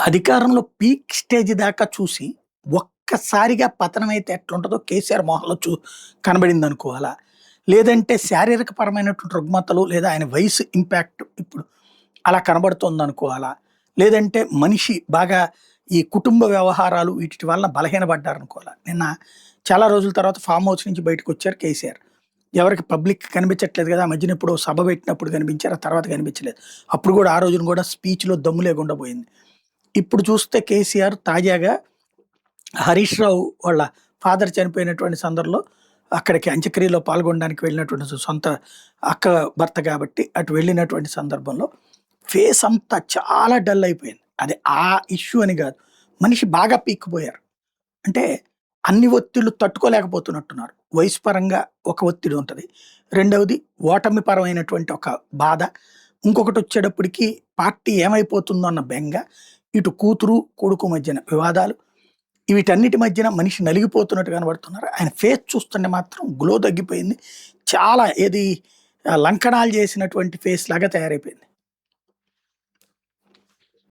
అధికారంలో peak stage దాకా చూసి, ఒక్కసారిగా పతనమైతే ఎట్లుంటదో కేసీఆర్ మొహంలో కనబడిందనుకోవాలా? లేదంటే శారీరక పరమైనటువంటి రుగ్మతలు లేదా ఆయన వయసు ఇంపాక్ట్ ఇప్పుడు అలా కనబడుతోందనుకోవాలా? లేదంటే మనిషి బాగా ఈ కుటుంబ వ్యవహారాలు వీటిటి వలన బలహీనపడ్డారనుకోవాలా? నిన్న చాలా రోజుల తర్వాత ఫార్మ్ హౌస్ నుంచి బయటకొచ్చారు కేసీఆర్. ఎవరికి పబ్లిక్‌కి కనిపించట్లేదు గదా! ఆ మధ్యన ఎప్పుడో సభ పెట్టినప్పుడు కనిపించారు. ఆ తర్వాత కనిపించలేదు. అప్పుడు గూడా ఆ రోజున గూడా స్పీచ్‌లో దమ్ము లేకుండా పోయింది. ఇప్పుడు చూస్తే కేసీఆర్ తాజాగా హరీష్ రావు వాళ్ళ ఫాదర్ చనిపోయినటువంటి సందర్భంలో అక్కడికి అంత్యక్రియలో పాల్గొనడానికి వెళ్ళినటువంటి సొంత అక్క భర్త కాబట్టి అటు వెళ్ళినటువంటి సందర్భంలో ఫేస్ అంతా చాలా డల్ అయిపోయింది. అది ఆ ఇష్యూ అని గాదు. మనిషి బాగా పీక్కుపోయారు. అంటే అన్ని ఒత్తిళ్ళు తట్టుకోలేకపోతున్నట్టున్నారు. వయసు పరంగా ఒక ఒత్తిడి ఉంటది. రెండవది ఓటమి పరమైనటువంటి ఒక బాధ. ఇంకొకటొచ్చేటప్పటికి పార్టీ ఏమైపోతుందో అన్న బెంగ. ఇటు కూతురు, కొడుకు మధ్యన వివాదాలు. వీటన్నిటి మధ్యన మనిషి నలిగిపోతున్నట్టు కనబడుతున్నారు. ఆయన ఫేస్ చూస్తుంటే మాత్రం గ్లో తగ్గిపోయింది. చాలా ఏది లంకణాలు చేసినటువంటి ఫేస్ లాగా తయారైపోయింది.